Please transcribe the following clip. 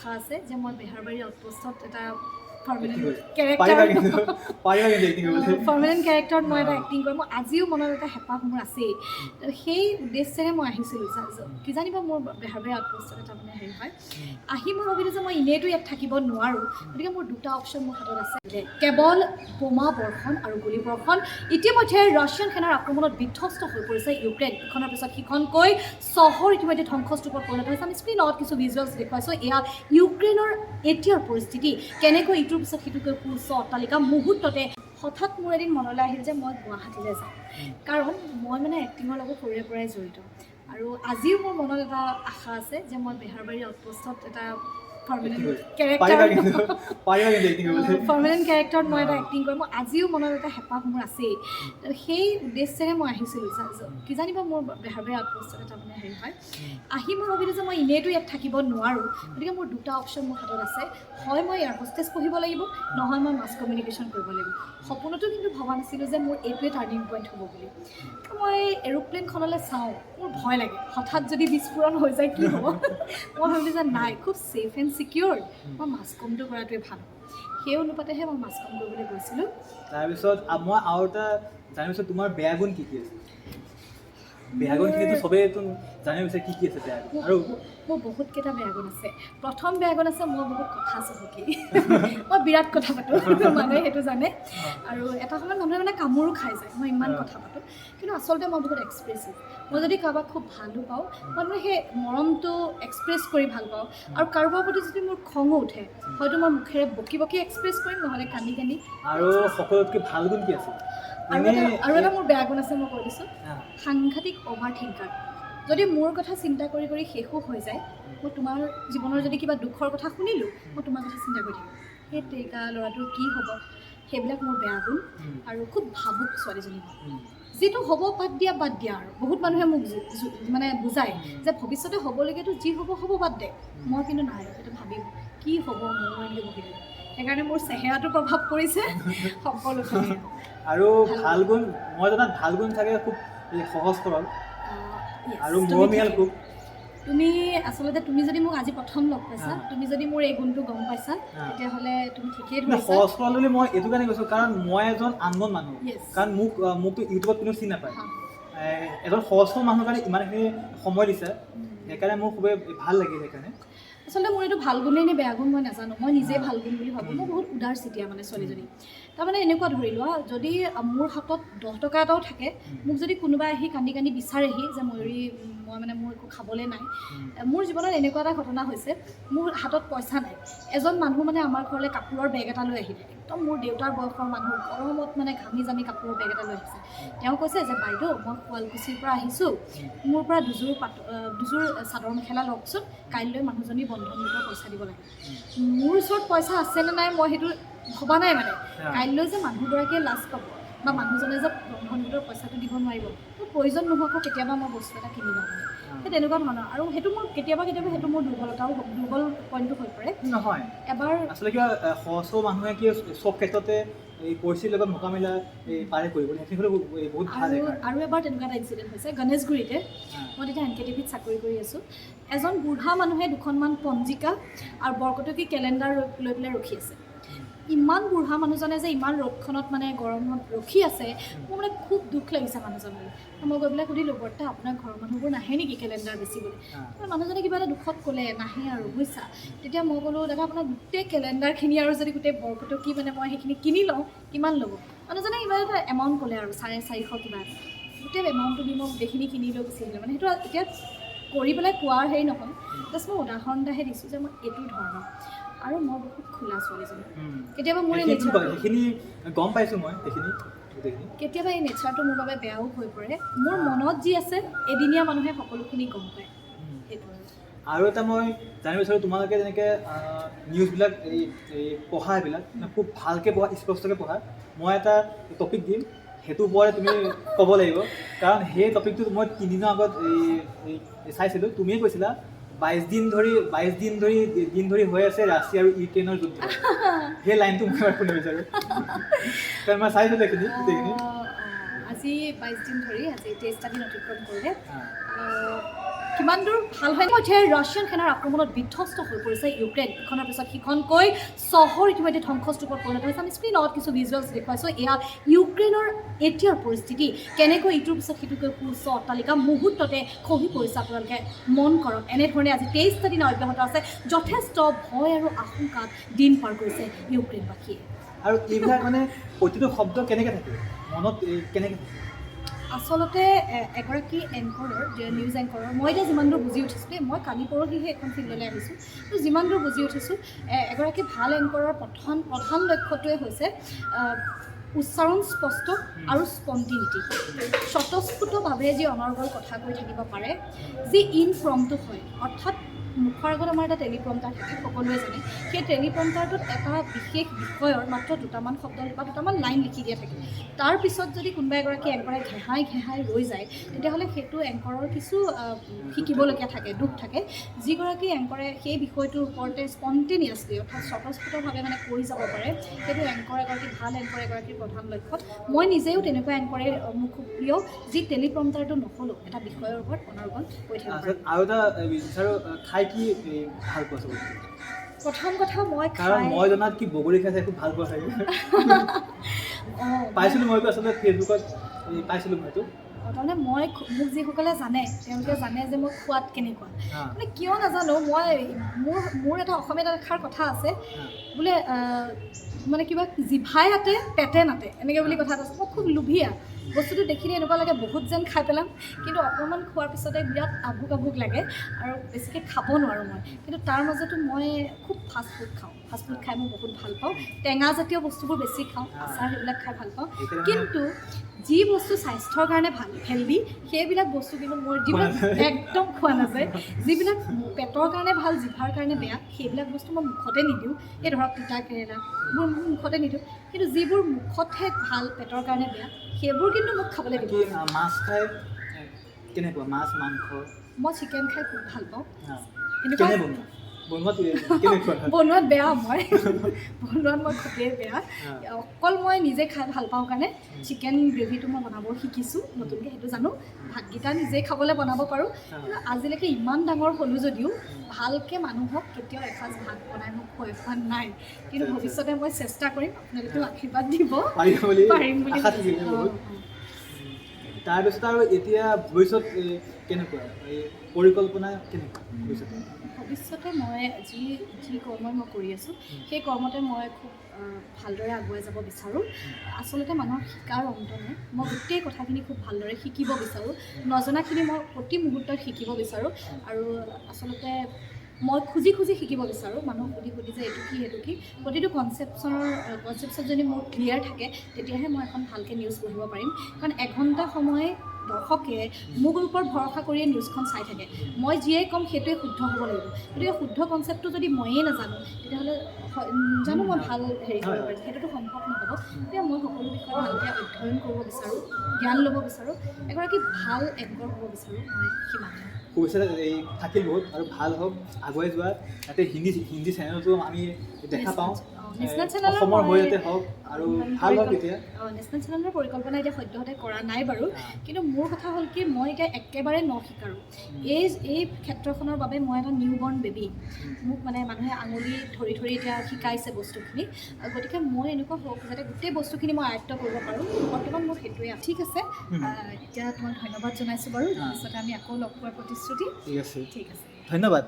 আশা আছে যে মই বেহাৰবাৰী আউটপোষ্টত এটা পাৰ্মানেণ্ট কেৰেক্টাৰত মই এটা এক্টিং কৰিম। মই আজিও মনত এটা হেঁপাহ মোৰ আছেই। সেই উদ্দেশ্যেৰে মই আহিছিলোঁ কি জানিব মোৰ বেহাৰবাৰী আউটপোষ্টত এটা মানে হেৰি হয়। আহি মই ভাবিলোঁ যে মই এনেইতো ইয়াত থাকিব নোৱাৰোঁ, গতিকে মোৰ দুটা অপশ্যন মোৰ হাতত আছে। কেৱল বোমা বৰ্ষণ আৰু গুলী বৰ্ষণ। ইতিমধ্যে ৰাছিয়ান সেনাৰ আক্ৰমণত বিধ্বস্ত হৈ পৰিছে ইউক্ৰেইন। ইখনৰ পিছত সিখনকৈ চহৰ ইতিমধ্যে ধ্বংসস্তূপত পৰিণত হৈছে। আমি স্ক্ৰীনত কিছু ভিজুৱেলছ দেখুৱাইছোঁ। এয়া ইউক্ৰেইনৰ এতিয়াৰ পৰিস্থিতি, কেনেকৈ ইটোৰ পিছত সিটোকৈ সুউচ্চ অট্টালিকা। মুহূৰ্ততে হঠাৎ মোৰ এদিন মনলৈ আহিল যে মই গুৱাহাটীলৈ যাওঁ, কাৰণ মই মানে এক্টিঙৰ লগত সৰুৰে পৰাই জড়িত। আৰু আজিও মোৰ মনত এটা আশা আছে যে মই বেহাৰবাৰী আউটপোষ্টত এটা পাৰ্মানেণ্ট কেৰেক্টাৰত মই এটা এক্টিং কৰিম। মই আজিও মনত এটা হেঁপাহ মোৰ আছেই। সেই উদ্দেশ্যেৰে মই আহিছিলোঁ কি জানিব মোৰ বেহাৰবাৰী আউটপোষ্টত এটা মানে হেৰি হয়। আহি মই ভাবিলোঁ যে মই এনেইতো ইয়াত থাকিব নোৱাৰোঁ, গতিকে মোৰ দুটা অপশ্যন মোৰ হাতত আছে। হয় মই এয়াৰ হোষ্টেজ পঢ়িব লাগিব, নহয় মই মাছ কমিউনিকেশ্যন কৰিব লাগিব। সপোনতো কিন্তু ভবা নাছিলোঁ যে মোৰ এইটোৱে টাৰ্ণিং পইণ্ট হ'ব বুলি। মই এৰোপ্লেনখনলৈ চাওঁ, মোৰ ভয় লাগে হঠাৎ যদি বিস্ফোৰণ হৈ যায় কি হ'ব। মই ভাবিলোঁ যে নাই, খুব ছেফ এণ্ড ছিকিউৰ, মই মাছ কমটো কৰাটোৱে ভাল। সেই অনুপাতেহে মই মাছ কম কৰিবলৈ গৈছিলোঁ। তাৰপিছত মই আৰু এটা জানিছোঁ তোমাৰ বেয়া গুণ কি কি আছে? বেয়া গুণ কিন্তু চবেই জানিব বিচাৰে কি কি আছে বেয়া গুণ। আৰু মোৰ বহুতকেইটা বেয়া গুণ আছে। প্ৰথম বেয়া গুণ আছে মই বহুত কথা চহকী। মই বিৰাট কথা পাতোঁ, মানুহে সেইটো জানে। আৰু এটা সময়ত মানুহে মানে কামোৰো খাই যায়, মই ইমান কথা পাতোঁ। কিন্তু আচলতে মই বহুত এক্সপ্ৰেছিভ। মই যদি কাৰোবাক খুব ভালো পাওঁ, মই মানে সেই মৰমটো এক্সপ্ৰেছ কৰি ভাল পাওঁ। আৰু কাৰোবাৰ প্ৰতি যদি মোৰ খঙো উঠে, হয়তো মই মুখেৰে বকি বকি এক্সপ্ৰেছ কৰিম, নহ'লে কান্দি কান্দি। আৰু সকলোতকৈ ভাল গুণ কি আছে? আৰু এটা মোৰ বেয়া গুণ আছে, মই কৈ দিছোঁ, সাংঘাতিক অভাৰ থিংকাৰ। যদি মোৰ কথা চিন্তা কৰি কৰি শেষো হৈ যায়, মই তোমাৰ জীৱনৰ যদি কিবা দুখৰ কথা শুনিলোঁ, মই তোমাৰ কথা চিন্তা কৰি থাকিম, সেই তেৰিকা ল'ৰাটোৰ কি হ'ব। সেইবিলাক মোৰ বেয়া গুণ। আৰু খুব ভাবুক ছোৱালীজনী, যিটো হ'ব বাদ দিয়া আৰু বহুত মানুহে মোক মানে বুজায় যে ভৱিষ্যতে হ'বলগীয়াটো যি হ'ব হ'ব বাদ দে। মই কিন্তু নাই, সেইটো ভাবিম কি হ'ব মোৰ এনেকৈ বহিলে। সেইকাৰণে মোৰ চেহেৰাটো প্ৰভাৱ পৰিছে সকলোখিনি। আৰু ভাল গুণ, মই জনাত ভাল গুণ থাকে খুব সহজ সৰল আৰু মৰমীয়াল খুব। তুমি আচলতে তুমি যদি মোক আজি প্ৰথম লগ পাইছা, তুমি যদি মোৰ এই গুণটো গম পাইছা, তেতিয়াহ'লে তুমি ঠিকেই ধৰিছা। সহজ সৰল বুলি মই এইটো কাৰণে কৈছোঁ, কাৰণ মই এজন আননোন মানুহ। কাৰণ মোকতো ইউটিউবত কোনো চিনি নাপায়। এজন সহজ সৰল মানুহৰ কাৰণে ইমানখিনি সময় দিছে, সেইকাৰণে মোৰ খুবেই ভাল লাগিল। সেইকাৰণে আচলতে মোৰ এইটো ভাল গুণেই নে বেয়া গুণ মই নাজানো, মই নিজে ভাল গুণ বুলি ভাবোঁ। মই বহুত উদাৰ চিতিয়া মানে ছোৱালীজনী। তাৰমানে এনেকুৱা ধৰি লোৱা, যদি মোৰ হাতত 10 টকা এটাও থাকে, মোক যদি কোনোবাই আহি কান্দি কান্দি বিচাৰেহি যে ময়ূৰী মই মানে মোৰ একো খাবলৈ নাই। মোৰ জীৱনত এনেকুৱা এটা ঘটনা হৈছে, মোৰ হাতত পইচা নাই। এজন মানুহ মানে আমাৰ ঘৰলৈ কাপোৰৰ বেগ এটা লৈ আহিলে, একদম মোৰ দেউতাৰ বয়সৰ মানুহ, গৰমত মানে ঘামি জামি কাপোৰৰ বেগ এটা লৈ আহিছে। তেওঁ কৈছে যে বাইদেউ মই শুৱালকুছিৰ পৰা আহিছোঁ, মোৰ পৰা দুযোৰ চাদৰ মেখেলা লওকচোন, কাইলৈ মানুহজনী বন্ধন গোটৰ পইচা দিব লাগে। মোৰ ওচৰত পইচা আছেনে নাই মই সেইটো ভবা নাই। মানে কাইলৈ যে মানুহগৰাকীয়ে লাজ পাব বা মানুহজনে যে বন্ধন গোটৰ পইচাটো দিব নোৱাৰিব, মোৰ প্ৰয়োজন নোহোৱাকৈ কেতিয়াবা মই বস্তু এটা কিনি লওঁ। সেই তেনেকুৱা ধৰণৰ। আৰু সেইটো মোৰ কেতিয়াবা সেইটো মোৰ দুৰ্বল পইণ্টটো হৈ পৰে। নহয় এবাৰ আচলতে কিবা সহজ মানুহে কি চব ক্ষেত্ৰতে এই পৰিস্থিতিৰ লগত মোকামিলা পাৰে কৰিবলৈ, সেইখিনি বহুত ভাল। আৰু এবাৰ তেনেকুৱা এটা ইনচিডেণ্ট হৈছে গণেশগুৰিতে। মই তেতিয়া NKTVত চাকৰি কৰি আছোঁ। এজন বুঢ়া মানুহে দুখনমান পঞ্জিকা আৰু বৰকটকী কেলেণ্ডাৰ লৈ পেলাই ৰখি আছে। ইমান বুঢ়া মানুহজনে যে ইমান ৰ'দখনত মানে গৰমত ৰখি আছে, মোৰ মানে খুব দুখ লাগিছে মানুহজনলৈ। মই গৈ পেলাই সুধিলোঁ, বৰ্তা আপোনাৰ ঘৰৰ মানুহবোৰ নাহে নেকি কেলেণ্ডাৰ বেচিবলৈ? মানুহজনে কিবা এটা দুখত ক'লে নাহে আৰু বুজিছা। তেতিয়া মই ক'লোঁ, দাদা আপোনাৰ গোটেই কেলেণ্ডাৰখিনি আৰু যদি গোটেই বৰকটকী মানে মই সেইখিনি কিনি লওঁ কিমান ল'ব? মানুহজনে কিবা এটা এমাউণ্ট ক'লে আৰু 450 কিবা এটা। গোটেই এমাউণ্টটো দি মই গোটেইখিনি কিনি লৈ গুচি আহিলোঁ। মানে সেইটো এতিয়া কৰি পেলাই কোৱাৰ হেৰি নহয়, জাষ্ট মই উদাহৰণ এটাহে দিছোঁ যে মই এইটো ধৰণৰ। আৰু মই বহুত খোলা ছোৱালীজনী। কেতিয়াবা মোৰ এই সেইখিনি গম পাইছোঁ মই, সেইখিনি কেতিয়াবা এই নেচাৰটো মোৰ বাবে বেয়াও হৈ পৰে। মোৰ মনত যি আছে এদিনীয়া মানুহে সকলোখিনি গম পায়। সেইটো আৰু এটা মই জানিব বিচাৰোঁ, তোমালোকে যেনেকৈ নিউজবিলাক এই পঢ়া, এইবিলাক খুব ভালকৈ পঢ়া, স্পষ্টকৈ পঢ়া। মই এটা টপিক দিম, সেইটোৰ ওপৰত তুমি ক'ব লাগিব। কাৰণ সেই টপিকটো মই 3 দিনৰ আগত চাইছিলোঁ। তুমিয়ে কৈছিলা 22 দিন ধৰি হৈ আছে ৰাছিয়া আৰু ইউক্ৰেইনৰ যুদ্ধ। সেই লাইনটো মই এবাৰ শুনিব বিচাৰোঁ, কাৰণ মই চাইছিলোঁ গোটেইখিনি। আজি 22 দিন ধৰি, আজি 23টা দিন অতিক্ৰম কৰিলে। কিমান দূৰ ভাল হয় এতিয়া ৰাছিয়ান সেনাৰ আক্ৰমণত বিধ্বস্ত হৈ পৰিছে ইউক্ৰেইন, ইখনৰ পিছত সিখনকৈ চহৰ ইতিমধ্যে ধ্বংসস্তূপত পৰিণত হৈছে। আমি স্ক্ৰীণত কিছু ভিজুৱেলছ দেখুৱাইছোঁ। এয়া ইউক্ৰেইনৰ এতিয়াৰ পৰিস্থিতি, কেনেকৈ ইটোৰ পিছত সিটোকৈ সুউচ্চ অট্টালিকা মুহূৰ্ততে খহি পৰিছে। আপোনালোকে মন কৰক, এনেধৰণে আজি 23টা দিন অব্যাহত আছে। যথেষ্ট ভয় আৰু আশংকাত দিন পাৰ কৰিছে ইউক্ৰেইনবাসীয়ে। আৰু এইবিলাক মানে প্ৰতিটো শব্দ কেনেকৈ থাকে মনত, কেনেকৈ থাকে? আচলতে এগৰাকী এংকৰৰ, নিউজ এংকৰৰ, মই এতিয়া যিমান দূৰ বুজি উঠিছোঁ দেই, মই কালি পৰহিহে এখন ফিল্ডলৈ আহিছোঁ, তো যিমান দূৰ বুজি উঠিছোঁ এগৰাকী ভাল এংকৰৰ প্ৰধান লক্ষ্যটোৱে হৈছে উচ্চাৰণ স্পষ্ট আৰু স্পণ্টিনিটি, স্বতঃস্ফূৰ্তভাৱে যি অনৰ্গল কথা কৈ থাকিব পাৰে, যি ইনফ্ৰমটো হয়, অৰ্থাৎ মুখৰ আগত আমাৰ এটা টেলিপ্ৰম্পটাৰ থাকে, সকলোৱে জানে। সেই টেলিপ্ৰম্পটাৰটোত এটা বিশেষ বিষয়ৰ মাত্ৰ দুটামান শব্দ বা দুটামান লাইন লিখি দিয়া থাকে। তাৰপিছত যদি কোনোবা এগৰাকী এংকৰে ঘেহাই ৰৈ যায়, তেতিয়াহ'লে সেইটো এংকৰৰ কিছু শিকিবলগীয়া থাকে, দুখ থাকে। যিগৰাকী এংকৰে সেই বিষয়টোৰ ওপৰতে স্পণ্টেনিয়াছলি অৰ্থাৎ স্বতঃস্ফূৰ্তভাৱে মানে কৈ যাব পাৰে, সেইটো এংকৰ এগৰাকী ভাল এংকৰ এগৰাকীৰ প্ৰধান লক্ষ্য। মই নিজেও তেনেকুৱা এংকৰে মোৰ খুব প্ৰিয়, যি টেলিপ্ৰম্পটাৰটো নহ'লেও এটা বিষয়ৰ ওপৰত অনৰ্গল কৈ থাকিব পাৰে। আৰু এটা বিচাৰোঁ, খাই কি ভাল পোৱা চব? প্ৰথম কথা মই মই জনাত কি বগৰী খাই খুব ভাল পোৱা চাগে। পাইছিলোঁ মইতো আচলতে ফেচবুকত পাইছিলোঁ মইতো। তাৰমানে মোক যিসকলে জানে তেওঁলোকে জানে যে মই খোৱাত কেনেকুৱা, মানে কিয় নাজানো, মোৰ এটা অসমীয়াত এষাৰ কথা আছে বোলে, মানে কিবা জিভাই আতে পেটে নাতে, এনেকৈ বুলি কথা এটা আছে। মই খুব লোভীয়া, বস্তুটো দেখিলে এনেকুৱা লাগে বহুত যেন খাই পেলাম, কিন্তু অকণমান খোৱাৰ পিছতে বিৰাট আভোক লাগে আৰু বেছিকৈ খাব নোৱাৰোঁ মই। কিন্তু তাৰ মাজতো মই খুব ফাষ্টফুড খাওঁ, ফাষ্টফুড খাই মই বহুত ভাল পাওঁ। টেঙা জাতীয় বস্তুবোৰ বেছি খাওঁ, আচাৰ সেইবিলাক খাই ভাল পাওঁ। কিন্তু যি বস্তু স্বাস্থ্যৰ কাৰণে ভাল, হেল্ডি, সেইবিলাক বস্তু কিন্তু মোৰ যিবিলাক একদম খোৱা নাযায়। যিবিলাক পেটৰ কাৰণে ভাল, জিভাৰ কাৰণে বেয়া, সেইবিলাক বস্তু মই মুখতে নিদিওঁ। এই ধৰক তিতা কেৰেলা, মোৰ মুখতে নিদিওঁ। কিন্তু যিবোৰ মুখতহে ভাল, পেটৰ কাৰণে বেয়া, সেইবোৰ কিন্তু মোক খাবলৈ দিব। মাছ খাই কেনেকুৱা? মাছ মাংস? মই চিকেন খাই খুব ভাল পাওঁ। বনোৱাত বেয়া, বনোৱাত মই খুবেই বেয়া। অকল মই নিজে খাই ভাল পাওঁ কাৰণে চিকেন গ্ৰেভিটো মই বনাব শিকিছোঁ নতুনকৈ, সেইটো জানো। ভাতকেইটা নিজেই খাবলৈ বনাব পাৰোঁ, কিন্তু আজিলৈকে ইমান ডাঙৰ হ'লোঁ যদিও ভালকৈ মানুহক কেতিয়াও এসাঁজ ভাত বনাই মোক খুৱাই পোৱা নাই। কিন্তু ভৱিষ্যতে মই চেষ্টা কৰিম, আপোনালোকেও আশীৰ্বাদ দিব, পাৰিম বুলি। তাৰপিছত আৰু এতিয়া ভৱিষ্যত কেনেকুৱা, এই পৰিকল্পনা কেনেকুৱা ভৱিষ্যতে? মই যি কৰ্মই মই কৰি আছোঁ, সেই কৰ্মতে মই খুব ভালদৰে আগুৱাই যাব বিচাৰোঁ। আচলতে মানুহৰ শিকাৰ অন্ত নাই, মই গোটেই কথাখিনি খুব ভালদৰে শিকিব বিচাৰোঁ। নজনাখিনি মই প্ৰতি মুহূৰ্তত শিকিব বিচাৰোঁ। আৰু আচলতে মই খুজি শিকিব বিচাৰোঁ, মানুহক সুধি যে এইটো কি সেইটো কি। প্ৰতিটো কনচেপ্ট যদি মোৰ ক্লিয়াৰ থাকে, তেতিয়াহে মই এখন ভালকৈ নিউজ পঢ়িব পাৰিম। কাৰণ এঘণ্টা সময় দৰ্শকে মোৰ ওপৰত ভৰসা কৰিয়ে নিউজখন চাই থাকে। মই যিয়ে ক'ম সেইটোৱে শুদ্ধ হ'ব লাগিব। গতিকে শুদ্ধ কনচেপ্টটো যদি ময়েই নাজানো, তেতিয়াহ'লে জানো মই ভাল হেৰি কৰিব পাৰিম, সেইটোতো সম্ভৱ নহ'ব। গতিকে মই সকলো বিষয়ে ভালকৈ অধ্যয়ন কৰিব বিচাৰোঁ, জ্ঞান ল'ব বিচাৰোঁ, এগৰাকী ভাল এংকৰ হ'ব বিচাৰোঁ। মই সিমানেই থাকিল বহুত, আৰু ভাল হওক, আগুৱাই যোৱা। ইয়াতে হিন্দী চেনেলটো আমি দেখা পাওঁ, নেশ্যনেল চেনেলৰ অসমৰ হৈ যাতে হওক আৰু ভাল হওক। এতিয়া নেশ্যনেল চেনেলৰ পৰিকল্পনা এতিয়া সদ্যহতে কৰা নাই বাৰু, কিন্তু মোৰ কথা হ'ল কি, মই এতিয়া একেবাৰে শিকাৰোঁ। এই ক্ষেত্ৰখনৰ বাবে মই এটা নিউ বৰ্ণ বেবী। মোক মানে মানুহে আঙুলি ধৰি এতিয়া শিকাইছে বস্তুখিনি। গতিকে মই এনেকুৱা হওক যাতে গোটেই বস্তুখিনি মই আয়ত্ব কৰিব পাৰোঁ। বৰ্তমান মোৰ সেইটোৱে। ঠিক আছে, এতিয়া তোমাক ধন্যবাদ জনাইছোঁ বাৰু। তাৰপিছতে আমি আকৌ লগ পোৱাৰ প্ৰতিশ্ৰুতি। ঠিক আছে, ধন্যবাদ।